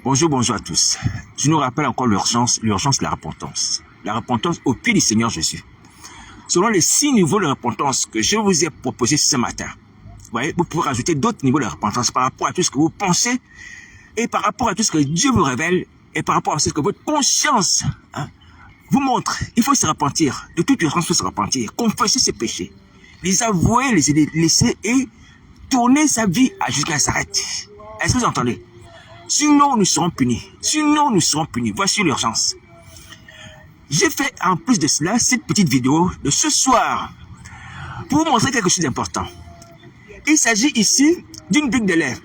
Bonjour, bonjour à tous. Je nous rappelle encore l'urgence de la repentance. La repentance au pied du Seigneur Jésus. Selon les 6 niveaux de repentance que je vous ai proposés ce matin, vous voyez, vous pouvez rajouter d'autres niveaux de repentance par rapport à tout ce que vous pensez et par rapport à tout ce que Dieu vous révèle et par rapport à ce que votre conscience vous montre. Il faut se repentir. De toute urgence, il faut se repentir. Confesser ses péchés. Les avouer, les laisser et tourner sa vie jusqu'à qu'elle s'arrête. Est-ce que vous entendez? Sinon, nous serons punis. Sinon, nous serons punis. Voici l'urgence. J'ai fait, en plus de cela, cette petite vidéo de ce soir pour vous montrer quelque chose d'important. Il s'agit ici d'une brique de lait.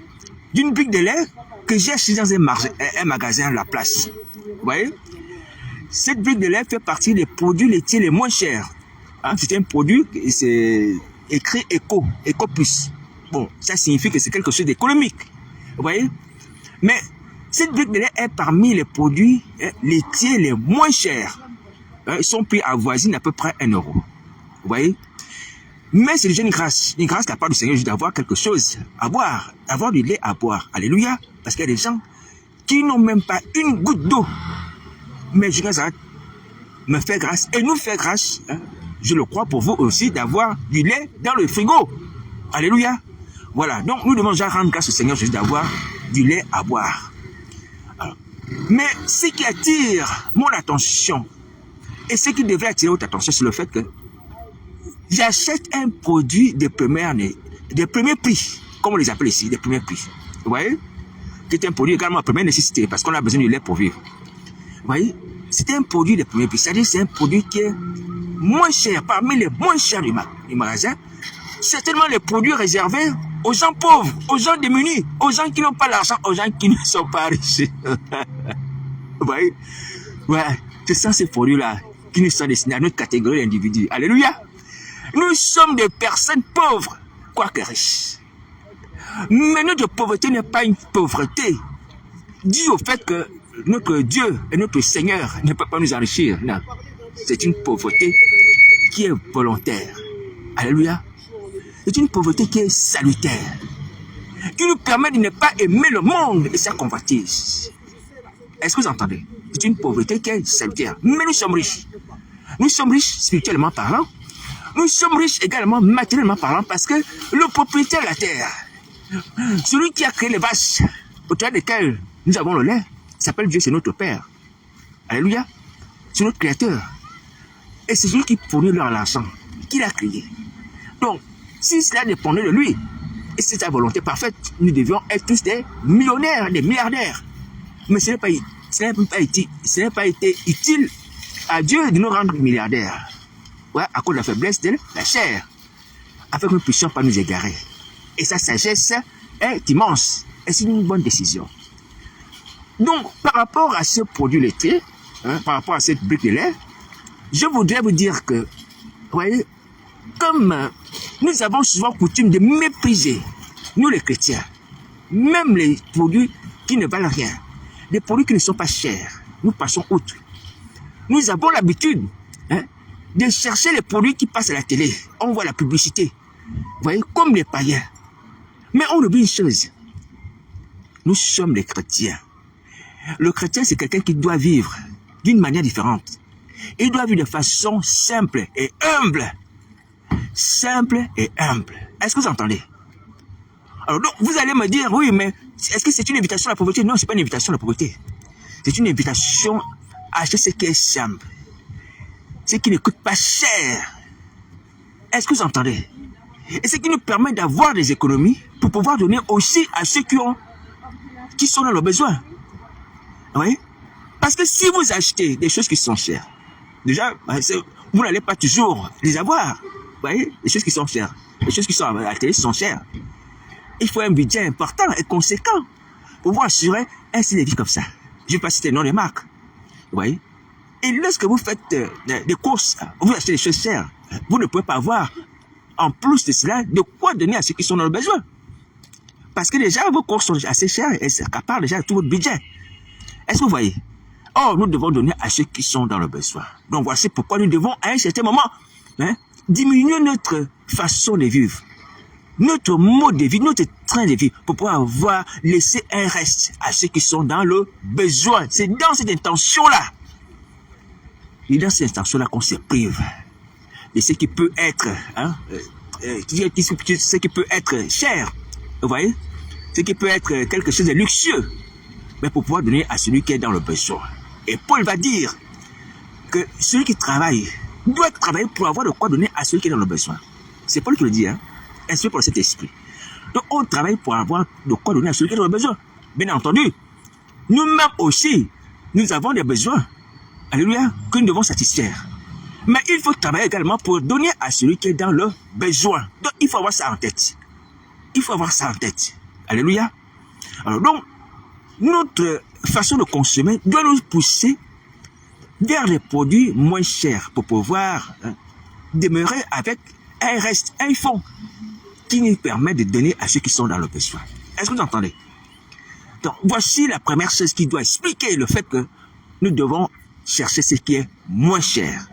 D'une brique de lait que j'ai achetée dans un magasin à la place. Vous voyez? Cette brique de lait fait partie des produits laitiers les moins chers. C'est un produit, c'est écrit Eco Plus. Bon, ça signifie que c'est quelque chose d'économique. Vous voyez? Mais cette brique de lait est parmi les produits laitiers les moins chers. Son prix avoisine à peu près 1 euro. Vous voyez? Mais c'est déjà une grâce. Une grâce de la part du Seigneur d'avoir quelque chose à boire. Avoir du lait à boire. Alléluia. Parce qu'il y a des gens qui n'ont même pas une goutte d'eau. Mais Jésus me fait grâce et nous fait grâce. Je le crois pour vous aussi d'avoir du lait dans le frigo. Alléluia. Voilà. Donc nous devons déjà rendre grâce au Seigneur Jésus d'avoir du lait à boire. Alors, mais ce qui attire mon attention et ce qui devrait attirer votre attention, c'est le fait que j'achète un produit de premier prix, comme on les appelle ici, des premiers prix. Vous voyez? Qui est un produit également à première nécessité parce qu'on a besoin du lait pour vivre. Vous voyez? C'est un produit de premier prix. C'est-à-dire c'est un produit qui est moins cher, parmi les moins chers du magasin. Certainement les produits réservés aux gens pauvres, aux gens démunis, aux gens qui n'ont pas l'argent, aux gens qui ne sont pas riches. Vous voyez? Ouais, c'est ça ces produits-là qui nous sont destinés à notre catégorie d'individus. Alléluia! Nous sommes des personnes pauvres, quoique riches. Mais notre pauvreté n'est pas une pauvreté due au fait que notre Dieu et notre Seigneur ne peuvent pas nous enrichir. Non, c'est une pauvreté qui est volontaire. Alléluia! C'est une pauvreté qui est salutaire, qui nous permet de ne pas aimer le monde et sa convoitise. Est-ce que vous entendez? C'est une pauvreté qui est salutaire. Mais nous sommes riches. Nous sommes riches spirituellement parlant. Nous sommes riches également matériellement parlant parce que le propriétaire de la terre, celui qui a créé les vaches au travers desquelles nous avons le lait, s'appelle Dieu, c'est notre Père. Alléluia. C'est notre Créateur. Et c'est celui qui fournit leur l'argent, qui l'a créé. Donc, si cela dépendait de lui, et c'est sa volonté parfaite, nous devions être tous des millionnaires, des milliardaires. Mais ce n'est pas été utile à Dieu de nous rendre milliardaires. Ouais, à cause de la faiblesse de la chair, afin que nous ne puissions pas nous égarer. Et sa sagesse est immense. Et c'est une bonne décision. Donc, par rapport à ce produit laitier, par rapport à cette brique de lait, je voudrais vous dire que, vous voyez, comme nous avons souvent coutume de mépriser, nous les chrétiens, même les produits qui ne valent rien, les produits qui ne sont pas chers, nous passons outre. Nous avons l'habitude de chercher les produits qui passent à la télé. On voit la publicité, vous voyez, comme les païens. Mais on oublie une chose. Nous sommes les chrétiens. Le chrétien, c'est quelqu'un qui doit vivre d'une manière différente. Il doit vivre de façon simple et humble. Simple et humble. Est-ce que vous entendez? Alors donc, vous allez me dire, oui, mais est-ce que c'est une invitation à la pauvreté? Non, ce n'est pas une invitation à la pauvreté. C'est une invitation à acheter ce qui est simple. Ce qui ne coûte pas cher. Est-ce que vous entendez? Et ce qui nous permet d'avoir des économies pour pouvoir donner aussi à ceux qui sont dans le besoin. Oui? Parce que si vous achetez des choses qui sont chères, déjà, vous n'allez pas toujours les avoir. Vous voyez? Les choses qui sont chères. Les choses qui sont à la télé sont chères. Il faut un budget important et conséquent pour pouvoir assurer un style de vie comme ça. Je ne vais pas citer le nom des marques. Vous voyez? Et lorsque vous faites des courses, vous achetez des choses chères, vous ne pouvez pas avoir, en plus de cela, de quoi donner à ceux qui sont dans le besoin. Parce que déjà, vos courses sont assez chères et ça accapare déjà tout votre budget. Est-ce que vous voyez? Or, nous devons donner à ceux qui sont dans le besoin. Donc, voici pourquoi nous devons, à un certain moment, diminuer notre façon de vivre. notre mode de vie, notre train de vie, pour pouvoir avoir laissé un reste à ceux qui sont dans le besoin. C'est dans cette intention-là. Et dans cette intention-là qu'on se prive de ce qui peut être, ce qui peut être cher, vous voyez, ce qui peut être quelque chose de luxueux, mais pour pouvoir donner à celui qui est dans le besoin. Et Paul va dire que celui qui travaille doit travailler pour avoir de quoi donner à celui qui est dans le besoin. C'est Paul qui le dit, inspiré par cet esprit. Donc on travaille pour avoir de quoi donner à celui qui est dans le besoin. Bien entendu, nous-mêmes aussi, nous avons des besoins, alléluia, que nous devons satisfaire. Mais il faut travailler également pour donner à celui qui est dans le besoin. Donc il faut avoir ça en tête. Il faut avoir ça en tête. Alléluia. Alors donc, notre façon de consommer doit nous pousser vers les produits moins chers pour pouvoir demeurer avec un reste, un fonds qui nous permet de donner à ceux qui sont dans le besoin. Est-ce que vous entendez? Donc, voici la première chose qui doit expliquer le fait que nous devons chercher ce qui est moins cher.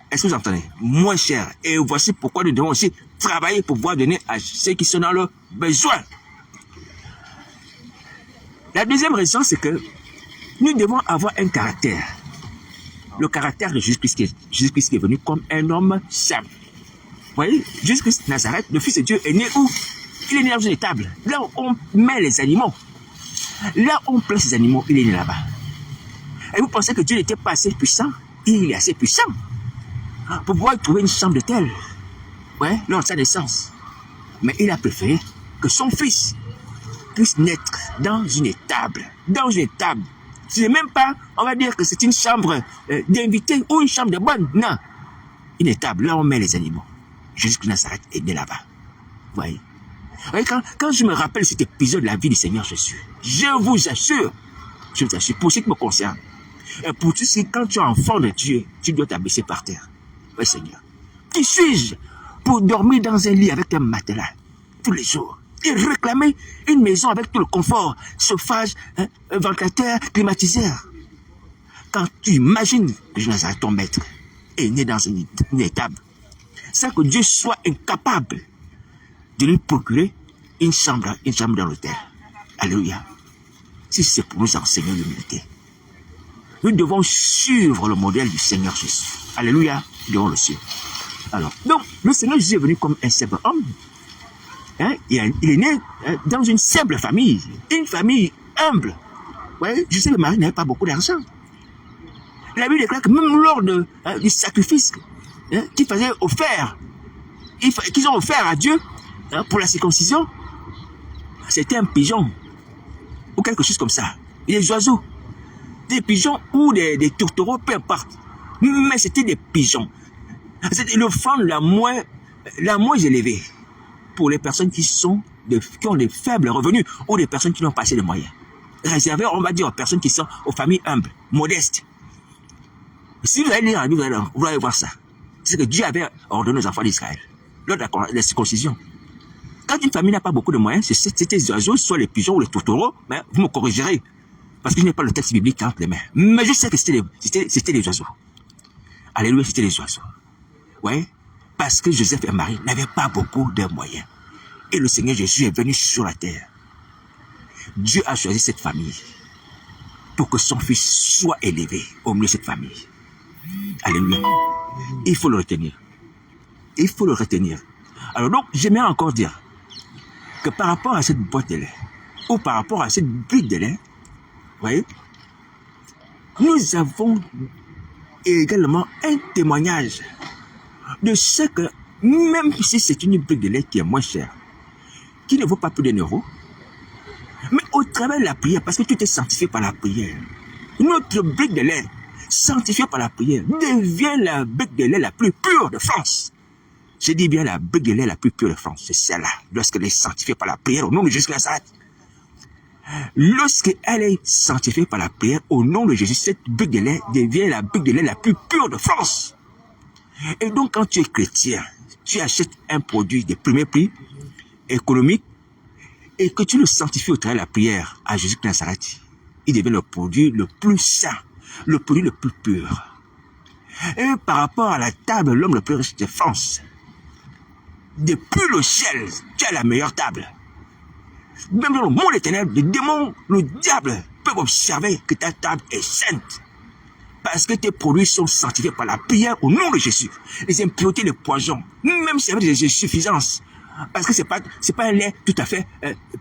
Est-ce que vous entendez? Moins cher. Et voici pourquoi nous devons aussi travailler pour pouvoir donner à ceux qui sont dans le besoin. La deuxième raison, c'est que nous devons avoir un caractère. Le caractère de Jésus-Christ qui est venu comme un homme simple. Vous voyez, Jésus-Christ Nazareth, le Fils de Dieu, est né où? Il est né dans une étable. Là où on met les animaux. Là où on place les animaux, il est né là-bas. Et vous pensez que Dieu n'était pas assez puissant? Il est assez puissant pour pouvoir trouver une chambre de tel, ouais, lors de sa naissance. Mais il a préféré que son fils puisse naître dans une étable. Dans une étable. Ce n'est même pas, on va dire que c'est une chambre d'invité ou une chambre de bonne. Non. Une étable, là on met les animaux. Jésus de Nazareth est né là-bas. Vous voyez? Quand je me rappelle cet épisode de la vie du Seigneur Jésus, je vous assure, pour ce qui me concerne, et pour tout ce quand tu es enfant de Dieu, tu dois t'abaisser par terre. Oui, Seigneur. Qui suis-je pour dormir dans un lit avec un matelas tous les jours et réclamer une maison avec tout le confort, chauffage, ventilateur, climatiseur? Quand tu imagines que Jésus Nazareth, ton maître, est né dans une étable, c'est que Dieu soit incapable de lui procurer une chambre dans l'hôtel. Alléluia. Si c'est pour nous enseigner l'humilité, nous devons suivre le modèle du Seigneur Jésus. Alléluia. Nous devons le suivre. Alors, donc, le Seigneur Jésus est venu comme un simple homme. Il est né dans une simple famille. Une famille humble. Ouais, je sais que Marie n'avait pas beaucoup d'argent. La Bible déclare que même lors du sacrifice qu'ils faisaient offert, qu'ils ont offert à Dieu pour la circoncision, c'était un pigeon ou quelque chose comme ça. Des oiseaux, des pigeons ou des tourtereaux, peu importe. Mais c'était des pigeons. C'était l'offrande la moins élevée pour les personnes qui ont des faibles revenus ou des personnes qui n'ont pas assez de moyens. Réservé, on va dire, aux personnes qui sont aux familles humbles, modestes. Si vous allez lire la Bible, vous allez voir ça. C'est que Dieu avait ordonné aux enfants d'Israël, lors de la circoncision. Quand une famille n'a pas beaucoup de moyens, c'était les oiseaux, soit les pigeons ou les tourtereaux, mais vous me corrigerez, parce que je n'ai pas le texte biblique entre les mains. Mais je sais que c'était les oiseaux. Alléluia, c'était les oiseaux. Oui, parce que Joseph et Marie n'avaient pas beaucoup de moyens. Et le Seigneur Jésus est venu sur la terre. Dieu a choisi cette famille pour que son fils soit élevé au milieu de cette famille. Alléluia. Il faut le retenir. Il faut le retenir. Alors donc, j'aimerais encore dire que par rapport à cette boîte de lait, ou par rapport à cette brique de lait, vous voyez, nous avons également un témoignage de ce que, même si c'est une brique de lait qui est moins chère, qui ne vaut pas plus d'un euro, mais au travers de la prière, parce que tout est sanctifié par la prière, notre brique de lait, sanctifiée par la prière, devient la brique de lait la plus pure de France. Je dis bien la brique de lait la plus pure de France, c'est celle-là, lorsqu'elle est sanctifiée par la prière au nom de Jésus Nazareth. Lorsqu'elle est sanctifiée par la prière au nom de Jésus, cette brique de lait devient la brique de lait la plus pure de France. Et donc, quand tu es chrétien, tu achètes un produit de premier prix, économique, et que tu le sanctifies au travers de la prière à Jésus de Nazareth, il devient le produit le plus saint, le produit le plus pur. Et par rapport à la table de l'homme le plus riche de France, depuis le ciel, tu as la meilleure table. Même dans le monde des ténèbres, les démons, le diable peuvent observer que ta table est sainte. Parce que tes produits sont sanctifiés par la prière au nom de Jésus. Les impuretés, les poisons, même si avec des insuffisances. Parce que c'est pas un lait tout à fait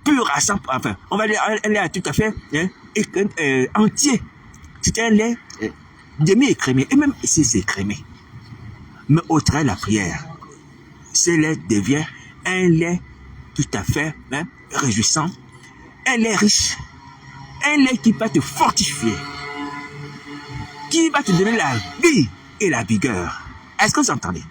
pur à 100%. Enfin, on va dire un lait tout à fait entier. C'est un lait demi-écrémé. Et même si c'est écrémé. Mais au travers de la prière, ce lait devient un lait tout à fait réjouissant. Un lait riche. Un lait qui va te fortifier. Qui va te donner la vie et la vigueur. Est-ce que vous entendez?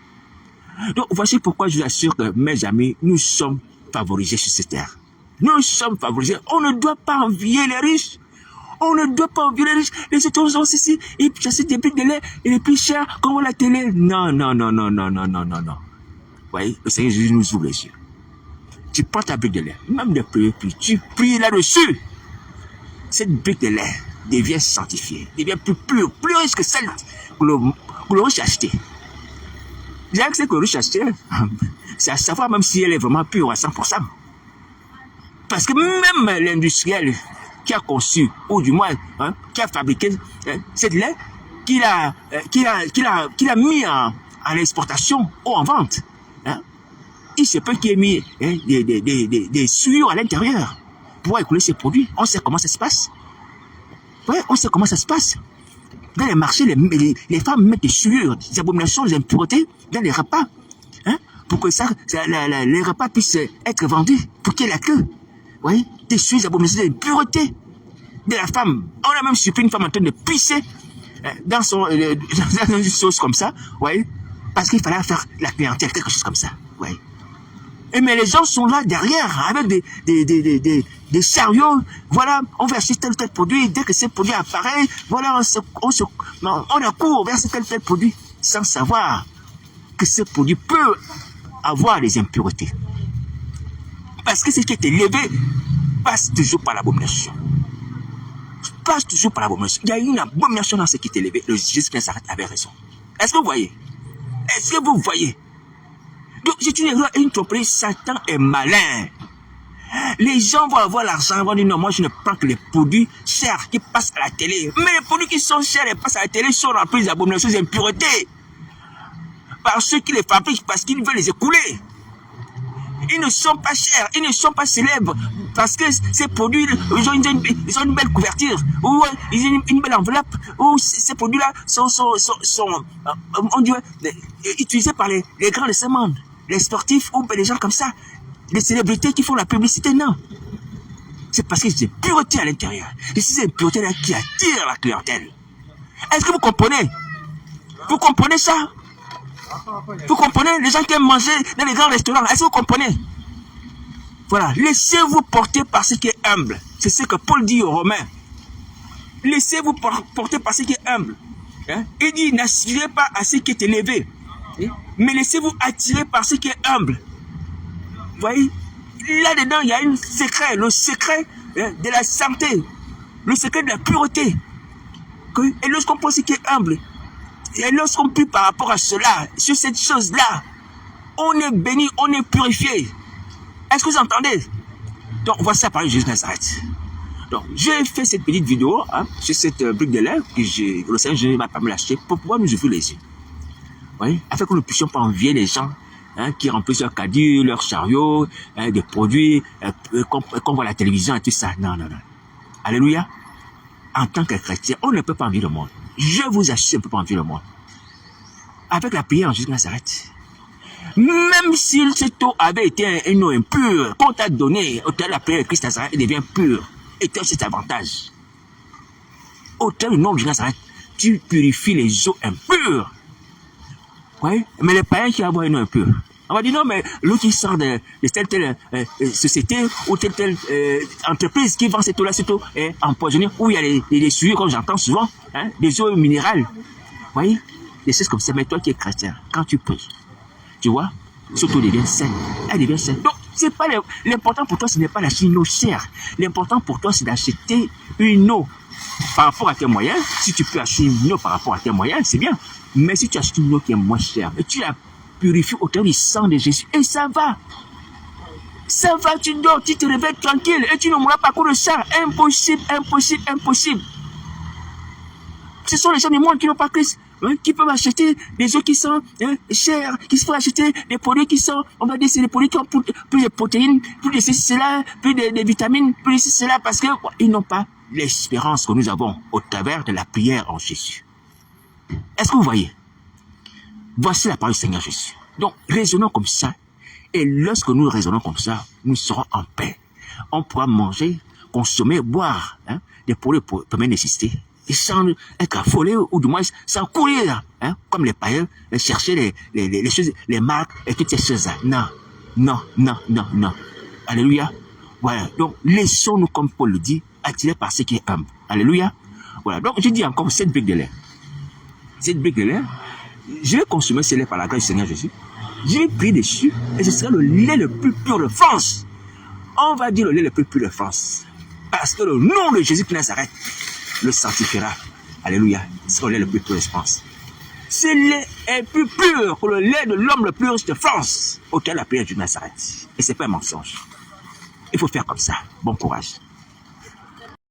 Donc, voici pourquoi je vous assure que, mes amis, nous sommes favorisés sur cette terre. Nous sommes favorisés. On ne doit pas envier les riches. On ne doit pas envier les riches. Les autres sont ici, ils achètent des briques de lait et les plus chers, comme la télé. Non, non, non, non, non, non, non, non, non. Vous voyez, le Seigneur Jésus nous ouvre les yeux. Tu prends ta brique de lait, même de plus, tu pries là-dessus. Cette brique de lait devient sanctifiée, devient plus pure, plus riche que celle que le riche a achetée. J'ai que c'est que le riche a acheté, c'est à savoir même si elle est vraiment pure à 100%. Parce que même l'industriel qui a conçu, ou du moins qui a fabriqué cette lait, qu'il a mis en exportation ou en vente, il se peut qu'il ait mis des souillures à l'intérieur pour écouler ses produits. On sait comment ça se passe. Ouais, on sait comment ça se passe. Dans les marchés, les femmes mettent des souillures, des abominations, des impuretés dans les repas. Pour que les repas puissent être vendus, pour qu'il y ait la queue. Oui, des souillures, des abominations, des impuretés de la femme. On a même surpris une femme en train de pisser dans une sauce comme ça. Oui, parce qu'il fallait faire la clientèle, quelque chose comme ça. Oui. Mais les gens sont là derrière avec des chariots. Voilà, on va acheter tel ou tel produit. Dès que ce produit apparaît, voilà, on accourt vers ce tel ou tel produit sans savoir que ce produit peut avoir des impuretés. Parce que ce qui est élevé passe toujours par l'abomination. Passe toujours par l'abomination. Il y a une abomination dans ce qui est élevé. Le Jésus-Christ avait raison. Est-ce que vous voyez? Est-ce que vous voyez? Donc, c'est une erreur et une tromperie. Satan est malin. Les gens vont avoir l'argent, vont dire non, moi je ne prends que les produits chers qui passent à la télé. Mais les produits qui sont chers et passent à la télé sont remplis d'abominations et d'impuretés. Par ceux qui les fabriquent, parce qu'ils veulent les écouler. Ils ne sont pas chers, ils ne sont pas célèbres, parce que ces produits, ils ont une belle couverture, ou ils ont une belle enveloppe, ou ces produits-là sont on dirait, utilisés par les grands de ce monde, les sportifs ou les gens comme ça, les célébrités qui font la publicité, non. C'est parce que c'est pureté à l'intérieur. Et c'est cette pureté-là qui attire la clientèle. Est-ce que vous comprenez? Vous comprenez ça? Vous comprenez? Les gens qui aiment manger dans les grands restaurants, est-ce que vous comprenez? Voilà, laissez-vous porter par ce qui est humble. C'est ce que Paul dit aux Romains. Laissez-vous porter par ce qui est humble. Il dit, n'aspirez pas à ce qui est élevé, mais laissez-vous attirer par ce qui est humble. Vous voyez? Là-dedans, il y a un secret, le secret de la santé, le secret de la pureté. Et lorsqu'on pense ce qui est humble, et lorsqu'on prie par rapport à cela, sur cette chose-là, on est béni, on est purifié. Est-ce que vous entendez? Donc, voici ça par Jésus de Nazareth. Donc, j'ai fait cette petite vidéo sur cette brique de lait que le Seigneur Jésus m'a permis d'acheter pour pouvoir nous ouvrir les yeux. Oui, afin que nous puissions pas envier les gens qui remplissent leur caddie, leur chariot, des produits qu'on voit à la télévision et tout ça. Non, non, non. Alléluia. En tant que chrétien, on ne peut pas envier le monde. Je vous assure, on ne peut pas envier le monde. Avec la prière en Jésus de Nazareth. Même si cette eau avait été une eau impure, qu'on t'a donné, au travers de la prière de Christ Nazareth, elle devient pure. Et tu as cet avantage. Au travers du nom de Jésus de Nazareth, tu purifies les eaux impures. Oui, mais les païens qui ont une eau impure. On va dire non, mais l'eau qui sort de telle société ou telle entreprise qui vend cette eau-là, cette eau est empoisonnée, où il y a les souillures, comme j'entends souvent, des eaux minérales. Vous voyez, des choses comme ça. Mais toi qui es chrétien, quand tu pries, tu vois, cette eau devient saine. Elle devient saine. Donc, c'est pas l'important pour toi, ce n'est pas d'acheter une eau chère. L'important pour toi, c'est d'acheter une eau par rapport à tes moyens. Si tu peux acheter une eau par rapport à tes moyens, c'est bien. Mais si tu achètes une eau qui est moins chère, et tu la purifie au travers du sang de Jésus. Et ça va. Ça va, tu dors, tu te réveilles tranquille et tu ne mourras pas à cause de ça. Impossible, impossible, impossible. Ce sont les gens du monde qui n'ont pas Christ, hein, qui peuvent acheter des eaux qui sont chères, qui se font acheter des produits qui sont, on va dire, c'est des produits qui ont plus de protéines, plus de ceci, cela, plus de vitamines, plus de ceci, cela, parce qu'ils n'ont pas l'espérance que nous avons au travers de la prière en Jésus. Est-ce que vous voyez? Voici la parole du Seigneur Jésus. Donc, raisonnons comme ça. Et lorsque nous raisonnons comme ça, nous serons en paix. On pourra manger, consommer, boire des produits pour première nécessité. Et sans être affolé, ou du moins sans courir, comme les païens, chercher les choses, les marques et toutes ces choses-là. Non, non, non, non, non. Alléluia. Voilà. Donc, laissons-nous, comme Paul le dit, attirés par ce qui est humble. Alléluia. Voilà. Donc, je dis encore 7 briques de lait. 7 briques de lait. Je vais consommer ce lait par la grâce du Seigneur Jésus. Je vais prier dessus et ce sera le lait le plus pur de France. On va dire le lait le plus pur de France. Parce que le nom de Jésus qui Nazareth le sanctifiera. Alléluia. Ce sera le lait le plus pur de France. Ce lait est plus pur que le lait de l'homme le plus riche de France. Auquel la prière de Nazareth. Et ce n'est pas un mensonge. Il faut faire comme ça. Bon courage.